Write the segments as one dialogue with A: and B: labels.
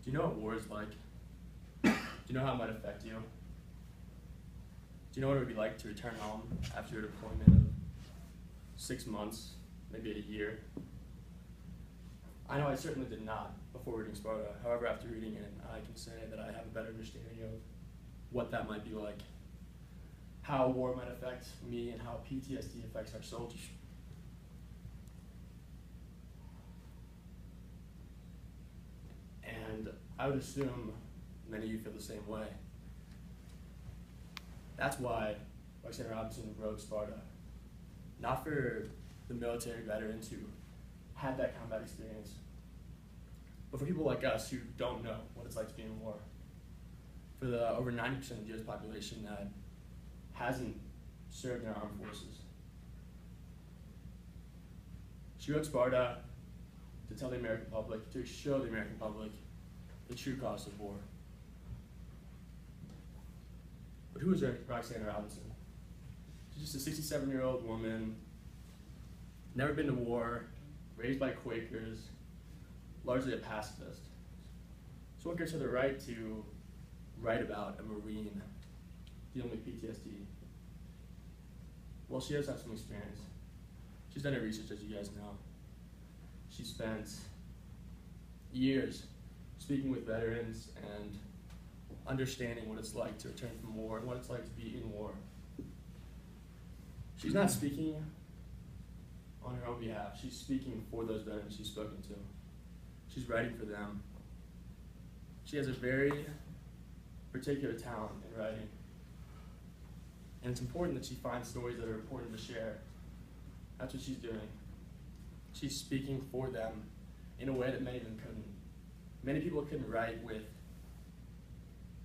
A: Do you know what war is like? Do you know how it might affect you? Do you know what it would be like to return home after your deployment of 6 months, maybe a year? I know I certainly did not before reading Sparta. However, after reading it, I can say that I have a better understanding of what that might be like, how war might affect me, and how PTSD affects our soldiers. And I would assume many of you feel the same way. That's why Alexander Robinson wrote Sparta. Not for the military veterans who had that combat experience, but for people like us who don't know what it's like to be in war. For the over 90% of the US population that hasn't served in our armed forces. She wrote Sparta to tell the American public, to show the American public the true cost of war. But who is Roxanna Robinson? She's just a 67-year-old woman, never been to war, raised by Quakers, largely a pacifist. So what gives her the right to write about a Marine dealing with PTSD? Well, she does have some experience. She's done her research, as you guys know. She spent years speaking with veterans and understanding what it's like to return from war and what it's like to be in war. She's not speaking on her own behalf. She's speaking for those veterans she's spoken to. She's writing for them. She has a very particular talent in writing. And it's important that she finds stories that are important to share. That's what she's doing. She's speaking for them in a way that many of them couldn't. Many people couldn't write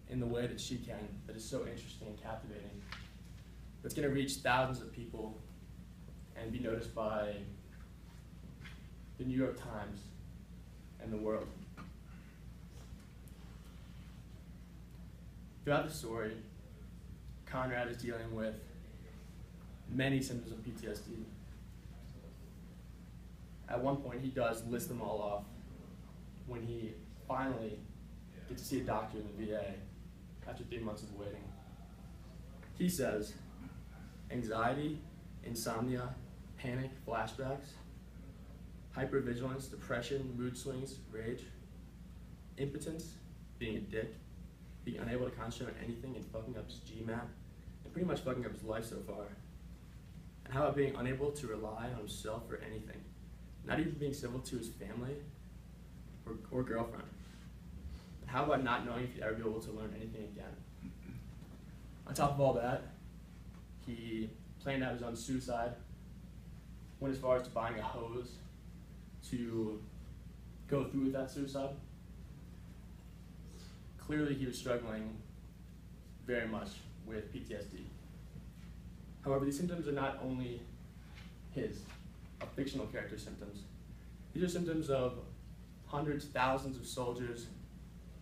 A: in the way that she can, that is so interesting and captivating. That's going to reach thousands of people and be noticed by the New York Times and the world. Throughout the story, Conrad is dealing with many symptoms of PTSD. At one point, he does list them all off when he finally gets to see a doctor in the VA after 3 months of waiting. He says, anxiety, insomnia, panic, flashbacks, hypervigilance, depression, mood swings, rage, impotence, being a dick, being unable to concentrate on anything and fucking up his GMAT, and pretty much fucking up his life so far. And how about being unable to rely on himself for anything, not even being civil to his family or girlfriend. And how about not knowing if he'd ever be able to learn anything again? On top of all that, he planned out his own suicide, went as far as to buying a hose to go through with that suicide. Clearly he was struggling very much with PTSD. However, these symptoms are not only a fictional character's symptoms. These are symptoms of hundreds, thousands of soldiers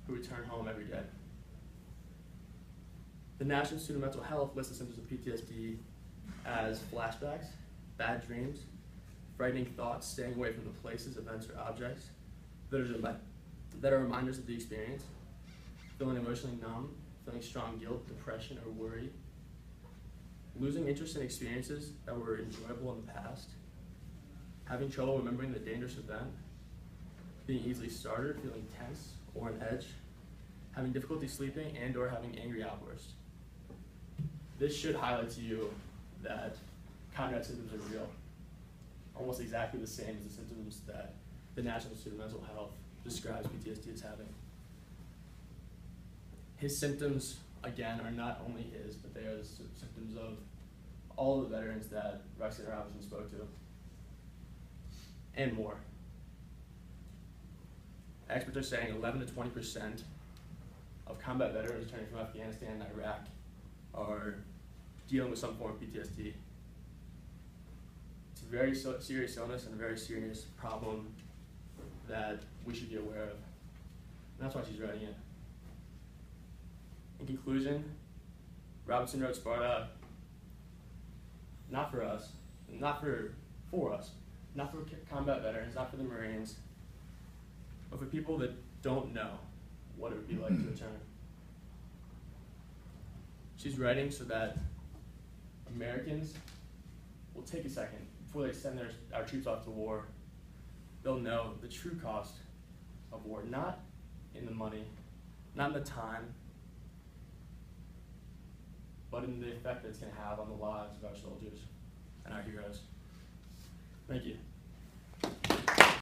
A: who return home every day. The National Institute of Mental Health lists the symptoms of PTSD as flashbacks, bad dreams, frightening thoughts, staying away from the places, events, or objects that are reminders of the experience, feeling emotionally numb, feeling strong guilt, depression, or worry, losing interest in experiences that were enjoyable in the past, having trouble remembering the dangerous event, being easily startled, feeling tense or on edge, having difficulty sleeping and or having angry outbursts. This should highlight to you that Conrad's symptoms are real, almost exactly the same as the symptoms that the National Institute of Mental Health describes PTSD as having. His symptoms, again, are not only his, but they are the symptoms of all the veterans that Roxanna Robinson spoke to, and more. Experts are saying 11 to 20% of combat veterans returning from Afghanistan and Iraq are dealing with some form of PTSD. It's a very serious illness and a very serious problem that we should be aware of. And that's why she's writing it. In conclusion, Robinson wrote Sparta not for us, not for us, not for combat veterans, not for the Marines, but for people that don't know what it would be like to return. She's writing so that Americans will take a second before they send our troops off to war. They'll know the true cost of war, not in the money, not in the time, but in the effect that it's going to have on the lives of our soldiers and our heroes. Thank you.